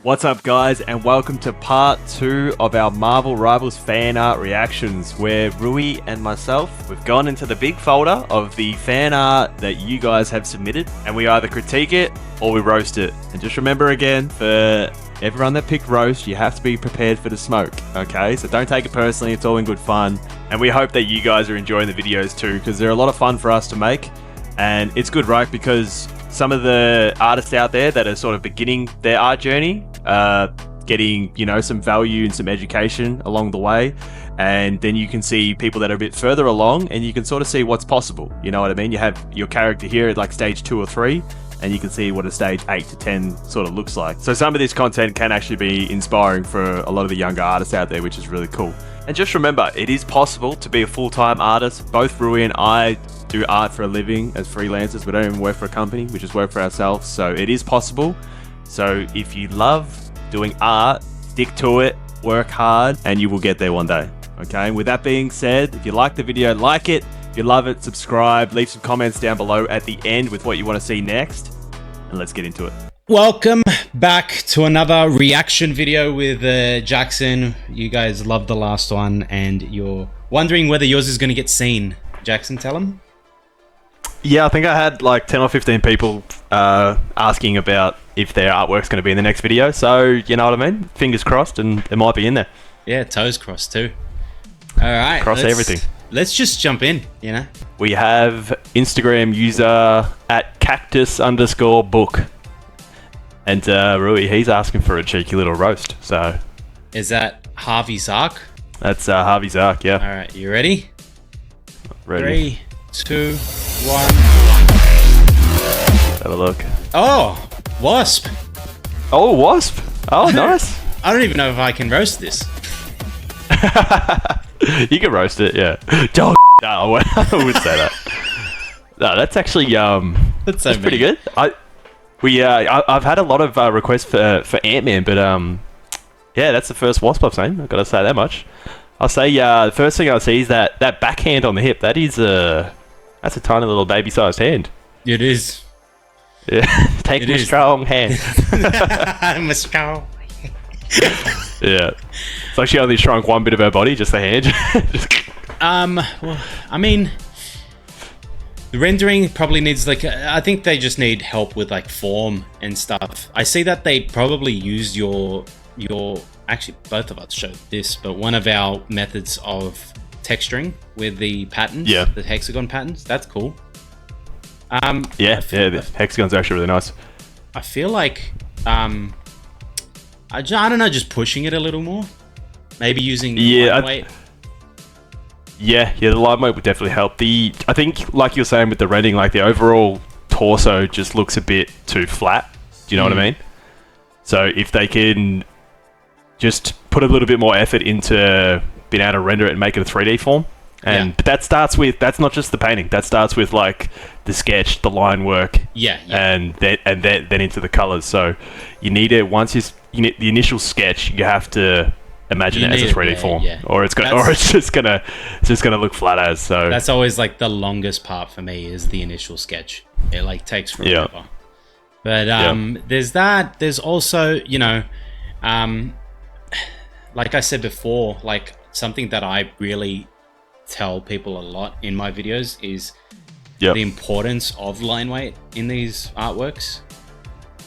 What's up, guys, and welcome to part 2 of our Marvel Rivals fan art reactions, where Rui and myself, we've gone into the big folder of the fan art that you guys have submitted, and we either critique it or we roast it. And just remember again, for everyone that picked roast, you have to be prepared for the smoke, okay? So don't take it personally, it's all in good fun. And we hope that you guys are enjoying the videos too, because they're a lot of fun for us to make. And it's good, right? Because some of the artists out there that are sort of beginning their art journey, getting, you know, some value and some education along the way. And then you can see people that are a bit further along and you can sort of see what's possible. You know what I mean? You have your character here at like stage 2 or 3, and you can see what a stage 8 to 10 sort of looks like. So some of this content can actually be inspiring for a lot of the younger artists out there, which is really cool. And just remember, it is possible to be a full-time artist. Both Rui and I do art for a living as freelancers. We don't even work for a company, we just work for ourselves. So it is possible. So if you love doing art, stick to it, work hard, and you will get there one day. Okay, and with that being said, if you like the video, like it. If you love it, subscribe, leave some comments down below at the end with what you want to see next. And let's get into it. Welcome back to another reaction video with Jackson. You guys loved the last one and you're wondering whether yours is going to get seen. Jackson, tell him. Yeah, I think I had like 10 or 15 people asking about if their artwork's going to be in the next video. So, you know what I mean? Fingers crossed, and it might be in there. Yeah, toes crossed too. All right. Cross everything. Let's just jump in, you know? We have Instagram user at cactus_book. And Rui, he's asking for a cheeky little roast. So, is that Harvey Zark? That's Harvey Zark, yeah. All right, you ready? Ready. 3, 2, 1. Have a look. Oh, Wasp. Oh, Wasp. Oh, nice. I don't even know if I can roast this. You can roast it, yeah. Dog. No, I would say that. No, that's actually that's pretty good. I've had a lot of requests for Ant-Man, but yeah, that's the first Wasp I've seen. I've got to say that much. I'll say the first thing I see is that backhand on the hip. That's a tiny little baby-sized hand. It is. Yeah, take a strong hand. I'm a strong. Yeah, it's like she only shrunk one bit of her body, just the hand. Well, I mean, the rendering probably needs like, I think they just need help with like form and stuff. I see that they probably used your actually both of us showed this, but one of our methods of texturing with the patterns, yeah, the hexagon patterns. That's cool. Yeah, the hexagon's actually really nice. I feel like I don't know, just pushing it a little more, maybe using line weight. Yeah, the line weight would definitely help. I think, like you're saying with the rendering, like the overall torso just looks a bit too flat. Do you know what I mean? So if they can just put a little bit more effort into being able to render it and make it a 3D form, but that starts with, that's not just the painting. That starts with like the sketch, the line work, and then into the colors. So you need it once you need the initial sketch. You have to imagine it as a 3D form, or it's just gonna look flat as. So that's always like the longest part for me, is the initial sketch. It like takes forever. But there's that. There's also, you know, like I said before, like something that I really tell people a lot in my videos is the importance of line weight in these artworks.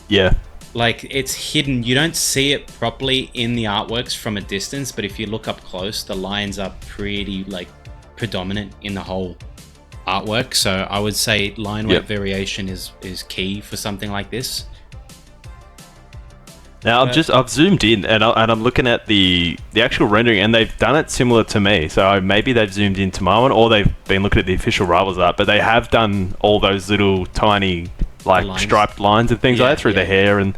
Yeah. Like, it's hidden. You don't see it properly in the artworks from a distance, but if you look up close, the lines are pretty like predominant in the whole artwork. So I would say line weight variation is key for something like this. Now I've zoomed in and I'm looking at the actual rendering, and they've done it similar to me. So maybe they've zoomed into my one, or they've been looking at the official Rivals art, but they have done all those little tiny like striped lines and things like that through the hair, and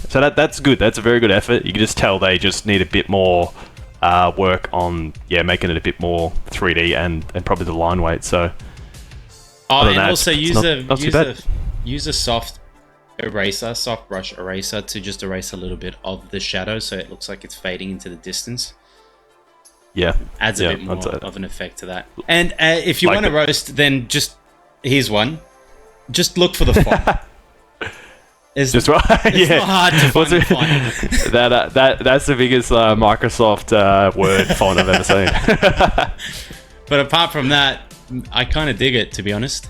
so that's good. That's a very good effort. You can just tell they just need a bit more work on making it a bit more 3D and probably the line weight. So and also use a soft brush eraser to just erase a little bit of the shadow, so it looks like it's fading into the distance. Adds a bit more of an effect to that. And if you want to roast, then here's one. Just look for the font. It's Just right. it's not hard to find the font. That's the biggest Microsoft Word font I've ever seen. But apart from that, I kind of dig it, to be honest.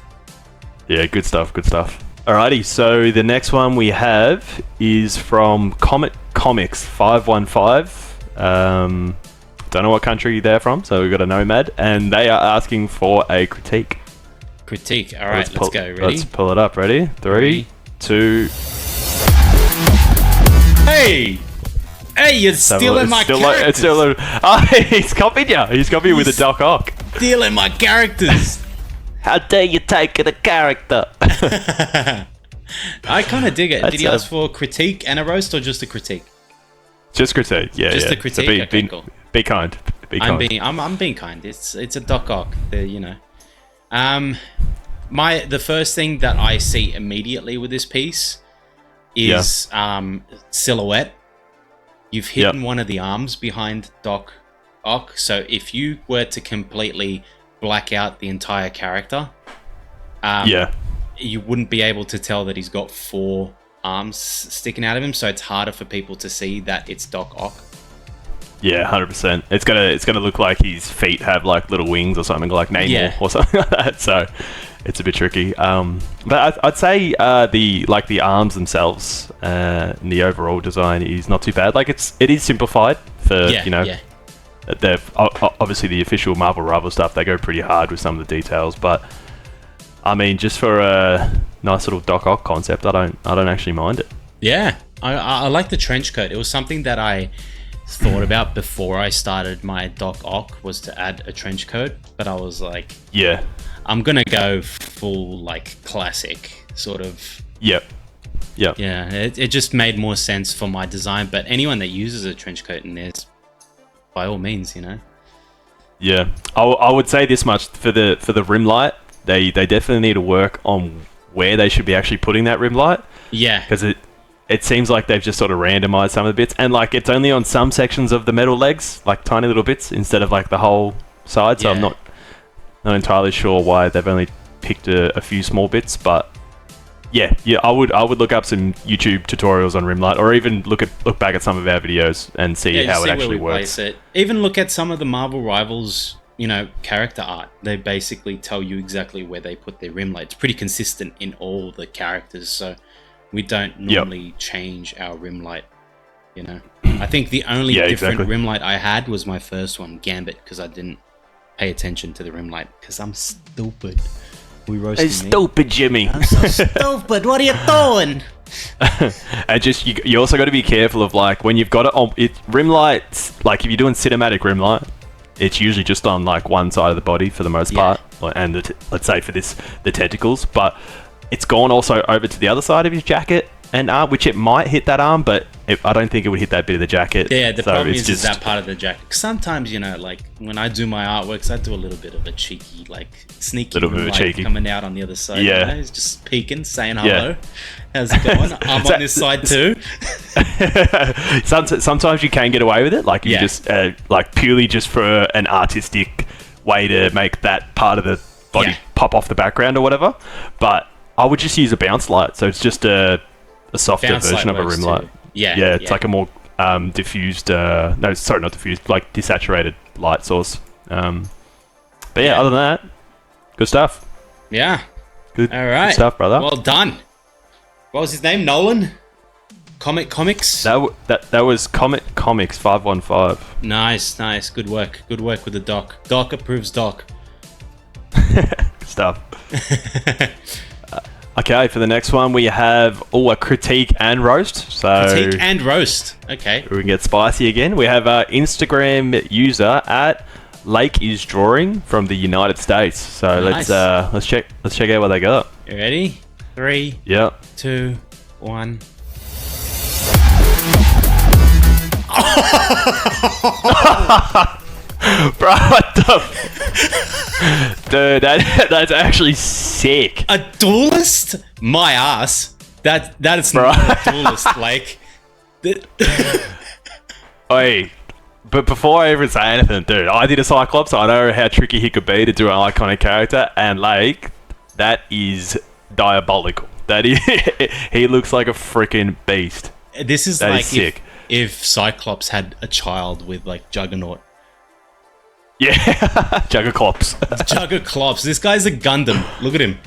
Yeah, good stuff. Alrighty, so the next one we have is from Comet Comics 515. Don't know what country they're from, so we've got a nomad, and they are asking for a critique. All right, let's go. Ready? Let's pull it up. Ready? 3, 2. Hey, you're stealing my characters. He's copied you. He's copied you with a Doc Ock. Stealing my characters. How dare you take it a character? I kind of dig it. Did he ask for a critique and a roast, or just a critique? Just critique, yeah. Just a critique. So Cool. Be kind. I'm being kind. It's a Doc Ock. The first thing that I see immediately with this piece is silhouette. You've hidden one of the arms behind Doc Ock, so if you were to completely black out the entire character, you wouldn't be able to tell that he's got 4 arms sticking out of him, so it's harder for people to see that it's Doc Ock. Yeah, 100%. It's gonna look like his feet have like little wings or something, like Namor or something like that. So it's a bit tricky. But I'd say the arms themselves and the overall design is not too bad. Like it is simplified for They've obviously the official Marvel Rival stuff. They go pretty hard with some of the details, but I mean, just for a nice little Doc Ock concept, I don't actually mind it. Yeah, I like the trench coat. It was something that I thought about before I started my Doc Ock, was to add a trench coat, but I was like, I'm gonna go full like classic sort of. Yep. Yeah, it just made more sense for my design. But anyone that uses a trench coat in this, by all means, Yeah, I would say this much for the rim light. They definitely need to work on where they should be actually putting that rim light. Yeah, because it seems like they've just sort of randomized some of the bits, and like it's only on some sections of the metal legs, like tiny little bits, instead of like the whole side. So I'm not entirely sure why they've only picked a few small bits, but yeah, I would look up some YouTube tutorials on rim light, or even look back at some of our videos and see how it actually works. Place it. Even look at some of the Marvel Rivals, character art. They basically tell you exactly where they put their rim light. It's pretty consistent in all the characters, so we don't normally change our rim light. I think the only different rim light I had was my first one, Gambit, because I didn't pay attention to the rim light because I'm stupid. We roasted me. Stupid Jimmy. I'm so stupid. What are you doing? And just you also got to be careful of like when you've got it on rim lights. Like if you're doing cinematic rim light, it's usually just on like one side of the body for the most part, and let's say for the tentacles, but it's gone also over to the other side of his jacket and arm, which it might hit that arm, but I don't think it would hit that bit of the jacket. Yeah, the problem is that part of the jacket. Sometimes, like when I do my artworks, I do a little bit of a cheeky, like sneaky light coming out on the other side. Yeah. He's just peeking, saying hello. How's it going? I'm on this side too. Sometimes you can get away with it, like you just like purely just for an artistic way to make that part of the body pop off the background or whatever. But I would just use a bounce light, so it's just a softer bounce version of a rim light. It's like a more diffused, not diffused, like desaturated light source. But other than that, good stuff. Yeah. Good, all right. Good stuff, brother. Well done. What was his name? Nolan? Comet Comics? That was Comet Comics 515. Nice. Good work with the doc. Doc approves doc. Good stuff. Okay, for the next one, we have a critique and roast. So critique and roast. Okay. We can get spicy again. We have our Instagram user at Lake is Drawing from the United States. So let's check out what they got. You ready? 3, 2, 1. Bro, what the dude, that's actually sick. A duelist? My ass. That is not a duelist, like. Oi, but before I even say anything, dude, I did a Cyclops, so I know how tricky he could be to do an iconic character, and like, that is diabolical. That he looks like a freaking beast. This is that like is sick. If Cyclops had a child with like Juggernaut. Yeah, Juggerclops. Juggerclops. This guy's a Gundam. Look at him.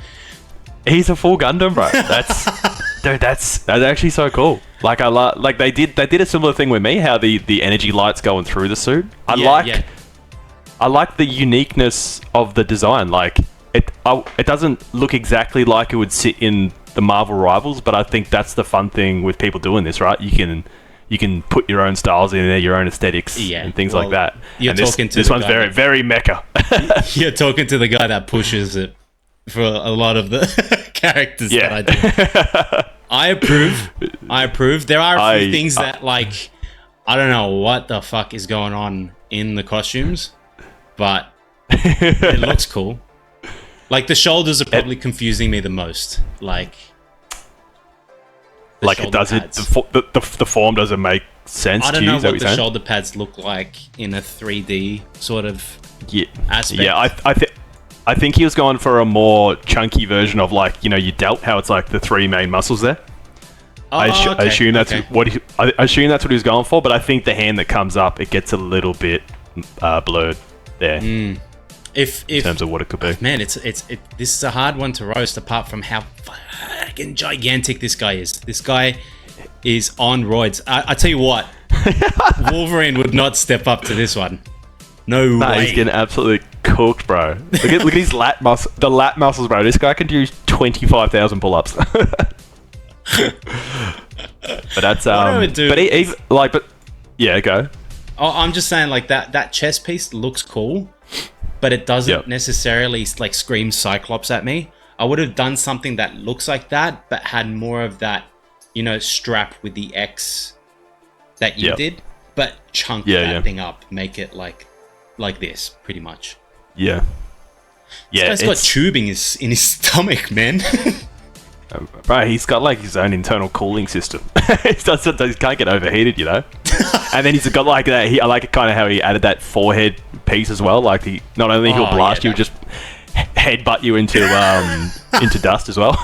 He's a full Gundam, bro. That's actually so cool. Like like they did a similar thing with me. How the energy light's going through the suit. I like the uniqueness of the design. Like it doesn't look exactly like it would sit in the Marvel Rivals, but I think that's the fun thing with people doing this, right? You can put your own styles in there, your own aesthetics, and things like that. This one's very, very mecha. You're talking to the guy that pushes it for a lot of the characters that I do. I approve. There are a few things that, like, I don't know what the fuck is going on in the costumes, but it looks cool. Like, the shoulders are probably confusing me the most. Like it doesn't. The form doesn't make sense. I don't know what the shoulder pads look like in a 3D sort of aspect. Yeah, I think he was going for a more chunky version of, like, you know, your delt. How it's like the three main muscles there. I assume that's what he was going for. But I think the hand that comes up, it gets a little bit blurred there. In terms of what it could be. Man, this is a hard one to roast, apart from how fucking gigantic this guy is. This guy is on roids. I tell you what, Wolverine would not step up to this one. No way. He's getting absolutely cooked, bro. Look at his lat muscle. The lat muscles, bro. This guy can do 25,000 pull-ups. But that's what I would do. Yeah, go. Oh, I'm just saying, like, that chest piece looks cool, but it doesn't necessarily like scream Cyclops at me. I would have done something that looks like that, but had more of that, you know, strap with the X that you did, but chunk that thing up, make it like this, pretty much. Yeah. Yeah. This guy's got tubing in his stomach, man. Bro, he's got like his own internal cooling system. He can't get overheated, you know. And then he's got like that. I like it kind of how he added that forehead piece as well. Like not only he'll blast you, just headbutt you into dust as well.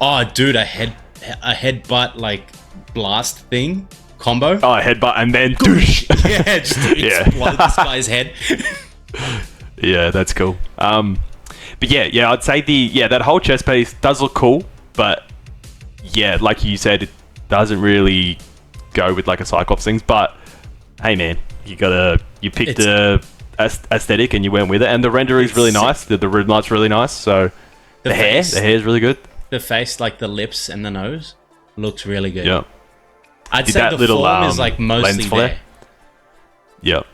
Oh, dude, a headbutt like blast thing combo. Oh, a headbutt and then douche. Yeah, just explode this guy's head. Yeah, that's cool. But yeah, I'd say that whole chest piece does look cool, but yeah, like you said, it doesn't really go with like a Cyclops things. But hey, man, you picked a aesthetic and you went with it, and the render is really nice. The red light's really nice. So the hair is really good. The face, like the lips and the nose, looks really good. Yeah, I'd say the form is like mostly there. Yep.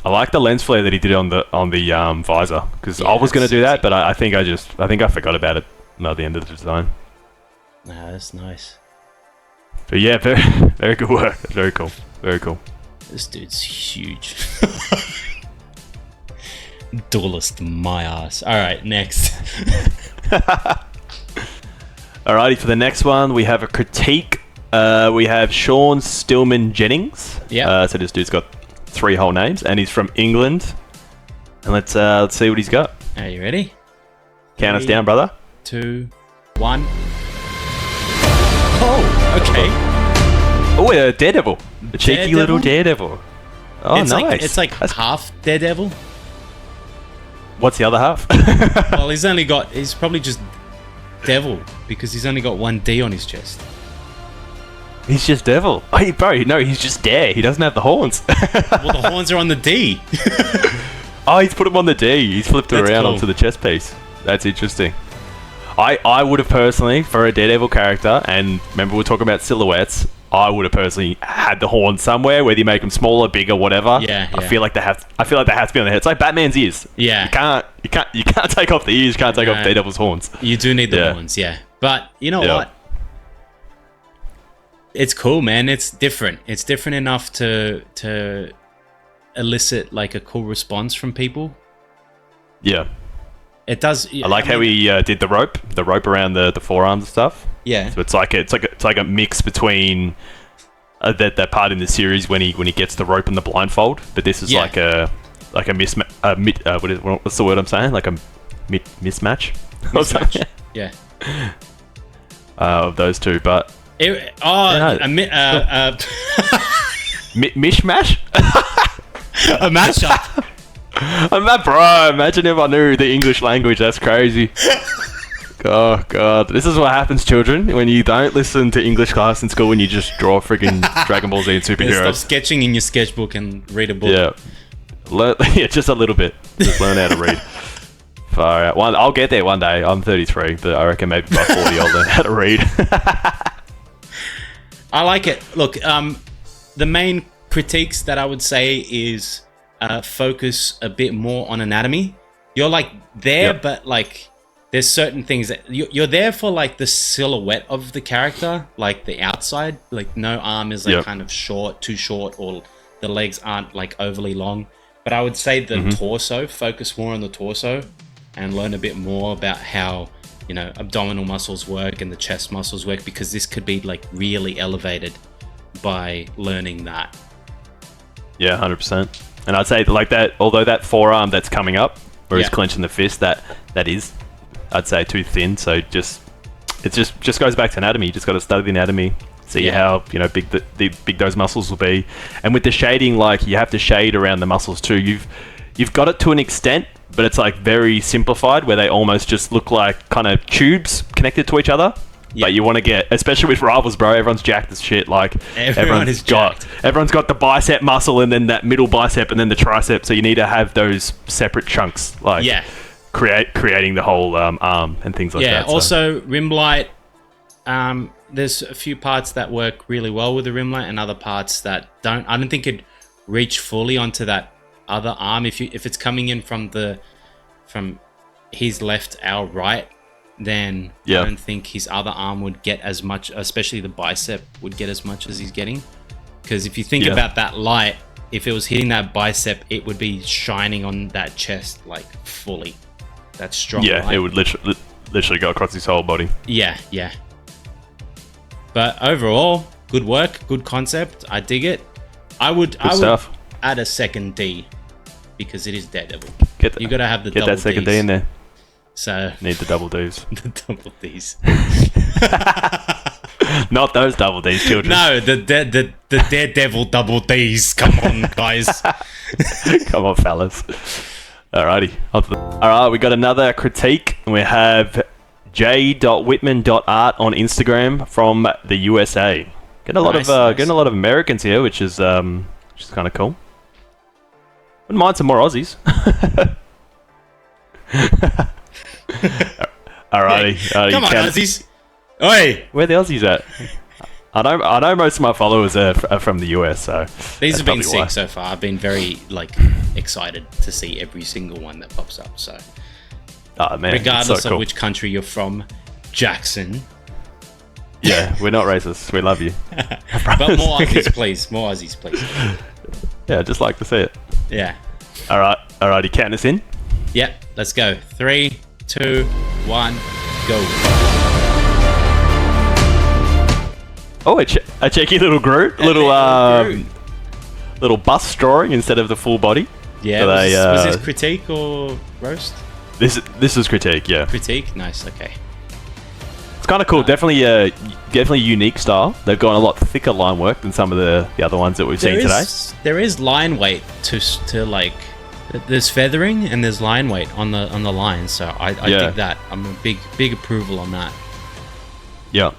I like the lens flare that he did on the visor, because I was going to do that, but I think I forgot about it at the end of the design. Nah, that's nice. But yeah, very, very good work. Very cool. Very cool. This dude's huge. Duelist my ass. All right, next. Alrighty, for the next one, we have a critique. We have Sean Stillman Jennings. Yeah. So this dude's got 3 whole names, and he's from England. And let's see what he's got. Are you ready? Count us down, brother. 2, 1. Oh, okay. Oh, a Daredevil. A cheeky little Daredevil. Oh, it's nice. It's like half Daredevil. What's the other half? Well, he's probably just Devil, because he's only got 1 D on his chest. He's just Devil. Oh, bro, no, he's just Dare. He doesn't have the horns. Well, the horns are on the D. Oh, he's put them on the D. He's flipped it around onto the chest piece. That's interesting. I would have personally, for a Daredevil character, and remember we were talking about silhouettes, I would have personally had the horns somewhere, whether you make them smaller, bigger, whatever. Yeah. I feel like they have to be on the head. It's like Batman's ears. Yeah. You can't take off the ears. You can't take off Daredevil's horns. You do need the horns, yeah. But you know what? It's cool, man. It's different. It's different enough to elicit like a cool response from people. Yeah. It does. I like how he did the rope around the forearms and stuff. Yeah. So it's like a mix between that part in the series when he gets the rope and the blindfold, but this is like a mismatch. What's the word I'm saying? Like a mismatch. Mismatch. Yeah. of those two, but mishmash. A mashup. Bro, imagine if I knew the English language. That's crazy. Oh god, this is what happens, children, when you don't listen to English class in school and you just draw freaking Dragon Ball Z and superheroes. Stop sketching in your sketchbook and read a book. Yeah, just a little bit. Just learn how to read. Far out. I'll get there one day. I'm 33, but I reckon maybe by 40 I'll learn how to read. I like it. Look, the main critiques that I would say is focus a bit more on anatomy. You're like there, but like there's certain things that you're there for, like the silhouette of the character, like the outside, like no arm is like kind of too short, or the legs aren't like overly long. But I would say the torso, focus more on the torso and learn a bit more about how, you know, abdominal muscles work and the chest muscles work, because this could be like really elevated by learning that. Yeah, 100%. And I'd say like that, although that forearm that's coming up, where he's clenching the fist, that is, I'd say, too thin. So it just goes back to anatomy. You just got to study the anatomy, see how, you know, big big those muscles will be. And with the shading, like you have to shade around the muscles too. You've got it to an extent, but it's like very simplified, where they almost just look like kind of tubes connected to each other. But you want to get, especially with Rivals, bro, everyone's jacked as shit. Like everyone's got the bicep muscle, and then that middle bicep, and then the tricep. So you need to have those separate chunks, like creating the whole arm and things like that. Yeah. Also, rim light. There's a few parts that work really well with the rim light, and other parts that don't. I don't think it'd reach fully onto that other arm if it's coming in from his left, our right. Then I don't think his other arm would get as much, especially the bicep would get as much as he's getting. Because if you think about that light, if it was hitting that bicep, it would be shining on that chest like fully. That's strong. Yeah, light. It would literally go across his whole body. Yeah. But overall, good work, good concept. I dig it. I would add a second D, because it is Daredevil. You got to have the double that second Ds. D in there. So need the double Ds. The double Ds. Not those double Ds, children. No, the Daredevil double Ds. Come on, guys. Come on, fellas. Alrighty. Alright, we got another critique. We have j.whitman.art on Instagram from the USA. Getting a lot of Americans here, which is kind of cool. Wouldn't mind some more Aussies. Alrighty. Come on, Aussies. Oi! Where the Aussies at? I know most of my followers are from the US, so these have been sick so far. I've been very excited to see every single one that pops up. So, man, regardless so cool. of which country you're from, Jackson. Yeah, we're not racist. We love you. But more Aussies, please. More Aussies, please. Yeah, just like to see it. Yeah. Alrighty, count us in. Yeah, let's go. 3, 2, 1, go. Oh, a cheeky little Groot, little bust drawing instead of the full body. Yeah, so was this critique or roast? This is critique, yeah. Critique, nice, okay. It's kind of cool. Definitely unique style. They've gone a lot thicker line work than some of the other ones that we've seen today. There is line weight to like. There's feathering and there's line weight on the line, so I dig that. I'm a big approval on that. Yeah,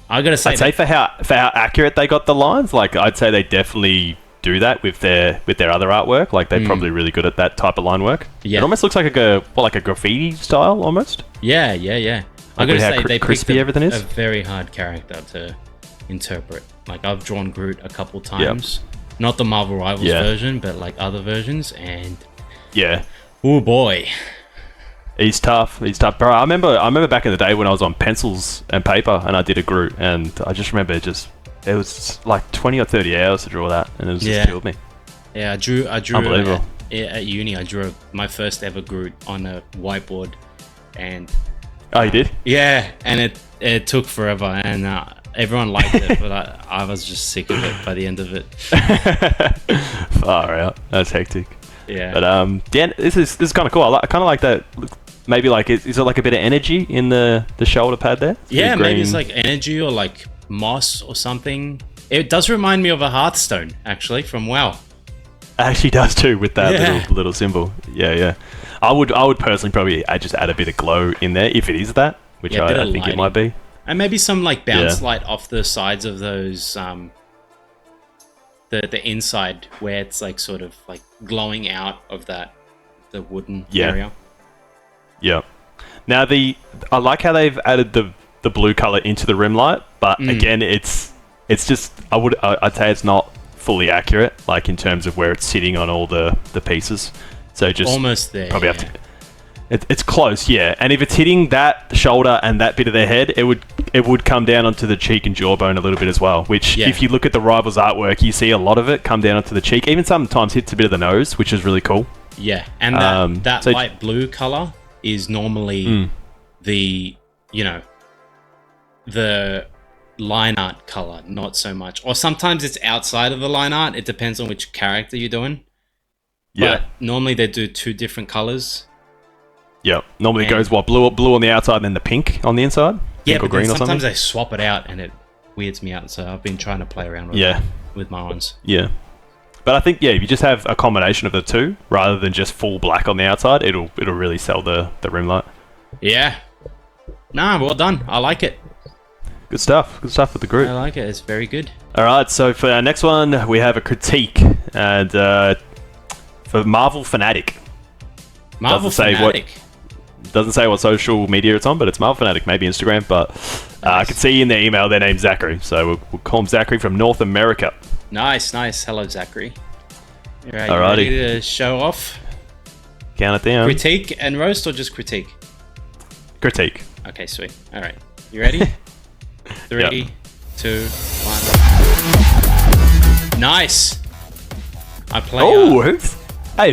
I gotta say, I'd say for how accurate they got the lines, like I'd say they definitely do that with their other artwork. Like they're probably really good at that type of line work. Yeah, it almost looks like a graffiti style almost. Yeah. I gotta say they picked everything is a very hard character to interpret. Like I've drawn Groot a couple times, not the Marvel Rivals version, but like other versions, and oh boy. He's tough, bro. I remember back in the day when I was on pencils and paper and I did a Groot, and I just remember it was like 20 or 30 hours to draw that, and it just killed me. Yeah, I drew Unbelievable. At uni. I drew my first ever Groot on a whiteboard, and oh, you did? Yeah, and it took forever, and everyone liked it, but I was just sick of it by the end of it. Far out. That's hectic. Yeah. But this is kind of cool. I kind of like that. maybe like is it like a bit of energy in the shoulder pad there? Yeah, maybe it's like energy or like moss or something. It does remind me of a Hearthstone, actually, from WoW. It actually does too, with that little symbol. Yeah. I would personally probably just add a bit of glow in there if it is that, which I think it might be. And maybe some like bounce light off the sides of those, the inside where it's like sort of like glowing out of the wooden area. Yeah. Now I like how they've added the blue color into the rim light, but again, it's just I'd say it's not fully accurate, like in terms of where it's sitting on all the pieces. So just almost there. Probably have to. It's close, yeah. And if it's hitting that shoulder and that bit of their head, it would come down onto the cheek and jawbone a little bit as well. Which, if you look at the Rivals artwork, you see a lot of it come down onto the cheek. Even sometimes hits a bit of the nose, which is really cool. Yeah, and that light blue color is normally the line art color, not so much. Or sometimes it's outside of the line art. It depends on which character you're doing. Yeah. But normally they do two different colors. Yeah. Normally it goes blue on the outside and then the pink on the inside. Yeah, but green sometimes they swap it out and it weirds me out. So I've been trying to play around with my ones. Yeah. But I think if you just have a combination of the two rather than just full black on the outside, it'll really sell the rim light. Yeah. Nah, well done. I like it. Good stuff. Good stuff with the Groot. I like it. It's very good. All right. So for our next one, we have a critique, and for Marvel Fanatic. Marvel Fanatic. Doesn't say what social media it's on, but it's Marvel Fanatic, maybe Instagram. But I can see in their email their name's Zachary, so we'll call him Zachary from North America. Nice. Hello, Zachary. All right, alrighty. You ready to show off? Count it down. Critique and roast, or just critique? Critique. Okay, sweet. All right, you ready? 3, 2, 1. Nice. I play.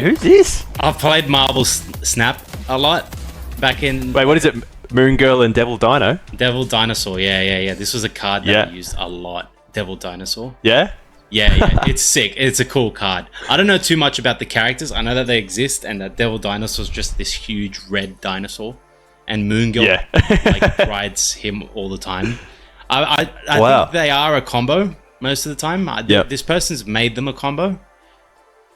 Who's this? I've played Marvel Snap a lot back in. Wait, what is it? Moon Girl and Devil Dino? Devil Dinosaur. Yeah. This was a card that I used a lot. Devil Dinosaur. Yeah. Yeah. It's sick. It's a cool card. I don't know too much about the characters. I know that they exist and that Devil Dinosaur is just this huge red dinosaur, and Moon Girl like rides him all the time. I think they are a combo most of the time. This person's made them a combo.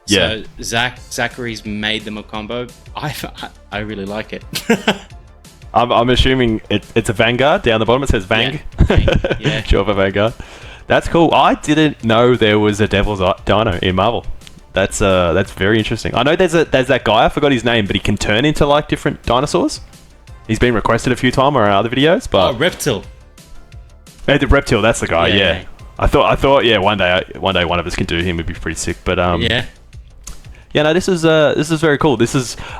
So Zachary's made them a combo. I really like it. I'm assuming it's a Vanguard. Down the bottom it says Vang. Yeah. Sure, for Vanguard. That's cool. I didn't know there was a Devil's Dino in Marvel. That's very interesting. I know there's that guy. I forgot his name, but he can turn into like different dinosaurs. He's been requested a few times on other videos. But Reptile. The Reptile. That's the guy. Yeah. I thought. One day one of us can do him. It'd be pretty sick. But Yeah, no, this is very cool.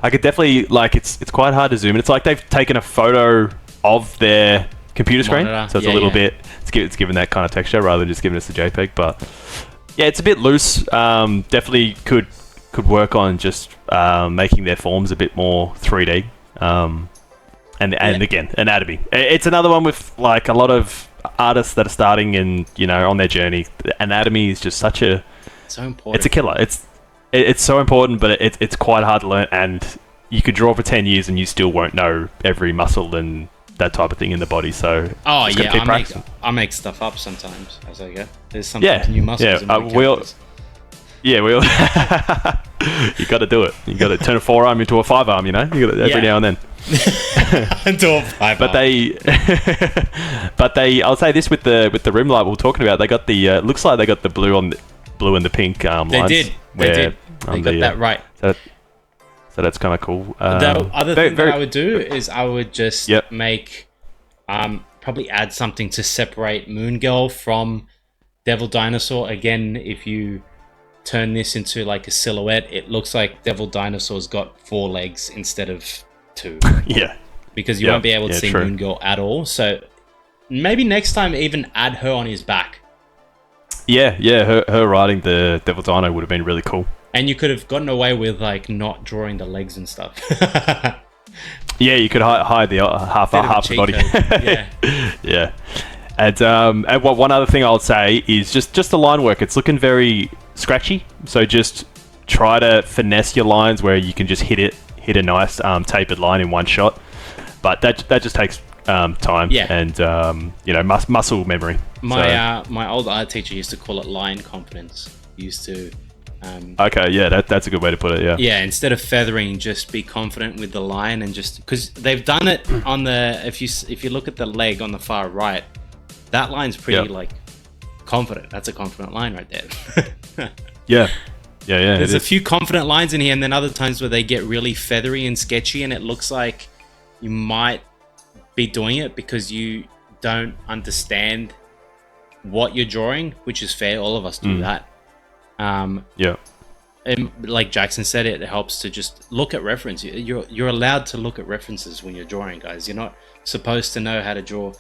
I could definitely, like, it's quite hard to zoom in. It's like they've taken a photo of their computer screen, so it's a little bit, it's given that kind of texture rather than just giving us the JPEG. But yeah, it's a bit loose. Definitely could work on just making their forms a bit more 3D. And again, anatomy. It's another one with like a lot of artists that are starting and on their journey. Anatomy is just so important. It's a killer. It's so important, but it's quite hard to learn, and you could draw for 10 years and you still won't know every muscle and that type of thing in the body. So I make stuff up sometimes as I go. There's some new muscles. We all. You got to do it. You got to turn a forearm into a 5-arm. You got to, every now and then. Into a 5-arm. But they. I'll say this with the rim light we were talking about. They got the. Looks like they got the blue and the pink lines. They did. They got that right. So that's kind of cool. The other thing that I would do is I would just make, probably add something to separate Moon Girl from Devil Dinosaur. Again, if you turn this into like a silhouette, it looks like Devil Dinosaur's got 4 legs instead of 2. Because you won't be able to see Moon Girl at all. So maybe next time even add her on his back. Her riding the Devil Dino would have been really cool. And you could have gotten away with like not drawing the legs and stuff. You could hide the half the body. Yeah. And one other thing I would say is just the line work. It's looking very scratchy. So just try to finesse your lines where you can just hit hit a nice tapered line in one shot. But that just takes time and muscle memory. My old art teacher used to call it line confidence. He used to. Okay, yeah, that's a good way to put it. Yeah. Yeah, instead of feathering, just be confident with the line, and just because they've done it on the if you look at the leg on the far right, that line's pretty like confident. That's a confident line right there. Yeah. There's a few confident lines in here, and then other times where they get really feathery and sketchy, and it looks like you might be doing it because you don't understand what you're drawing, which is fair. All of us do that. And like Jackson said, it helps to just look at reference. You're allowed to look at references when you're drawing, guys. You're not supposed to know how to draw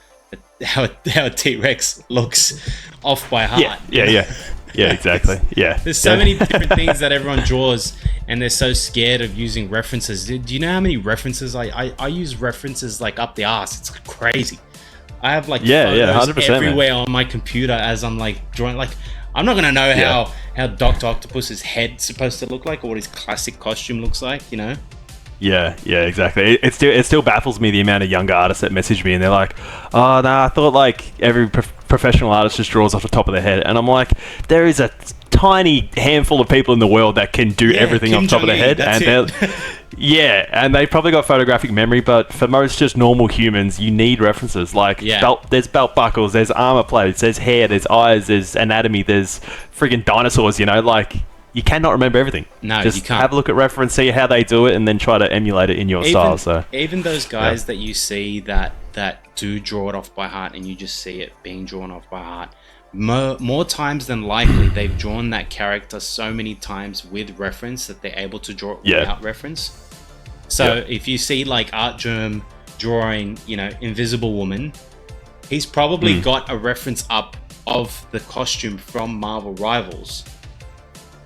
how a T-Rex looks off by heart. Yeah, exactly. Yeah. There's so many different things that everyone draws, and they're so scared of using references. Do you know how many references I use references like up the arse? It's crazy. I have like photos 100%, everywhere on my computer as I'm like drawing. Like, I'm not gonna know how Dr. Octopus's head's supposed to look like, or what his classic costume looks like, you know? Yeah, exactly. It still baffles me the amount of younger artists that message me and they're like, "Oh no, I thought like every professional artist just draws off the top of their head," and I'm like, there is a tiny handful of people in the world that can do everything off the top of their head, and and they probably got photographic memory, but for most just normal humans, you need references. Like there's belt buckles, there's armor plates, there's hair, there's eyes, there's anatomy, there's friggin' dinosaurs. You know, like. You cannot remember everything. No, just you can't. Have a look at reference, see how they do it, and then try to emulate it in your style. So even those guys that you see that do draw it off by heart, and you just see it being drawn off by heart, more times than likely, they've drawn that character so many times with reference that they're able to draw it without reference. So if you see like Art Germ drawing, Invisible Woman, he's probably got a reference up of the costume from Marvel Rivals.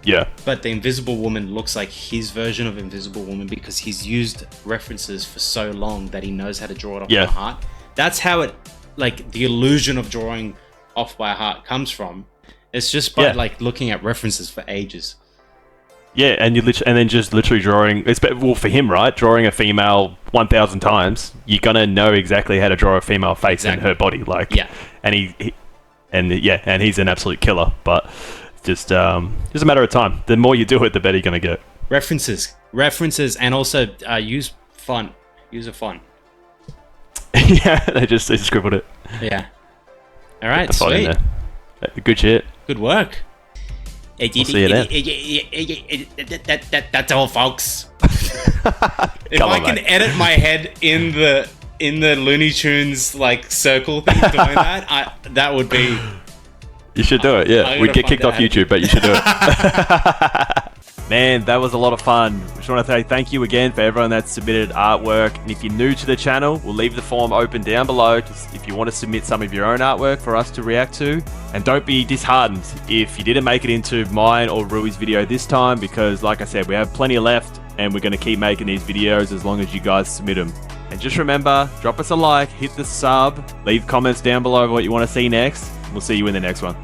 Yeah. But the Invisible Woman looks like his version of Invisible Woman because he's used references for so long that he knows how to draw it off by heart. That's how it, like, the illusion of drawing off by heart comes from. It's just by like looking at references for ages. Yeah, and then just literally drawing. Well, for him, right? Drawing a female 1,000 times, you're gonna know exactly how to draw a female face and her body. Like, and he's an absolute killer. But just a matter of time. The more you do it, the better you're gonna get. References, and also use font. Use a font. Yeah, they just scribbled it. Yeah. All right, sweet. Good shit. Good work. We'll see you then. That's all, folks. If I can edit my head in the Looney Tunes like circle thing doing that, that would be. You should do it. Yeah, we'd get kicked off YouTube, but you should do it. Man, that was a lot of fun. Just want to say thank you again for everyone that submitted artwork. And if you're new to the channel, we'll leave the form open down below if you want to submit some of your own artwork for us to react to. And don't be disheartened if you didn't make it into mine or Rui's video this time, because like I said, we have plenty left and we're going to keep making these videos as long as you guys submit them. And just remember, drop us a like, hit the sub, leave comments down below what you want to see next. We'll see you in the next one.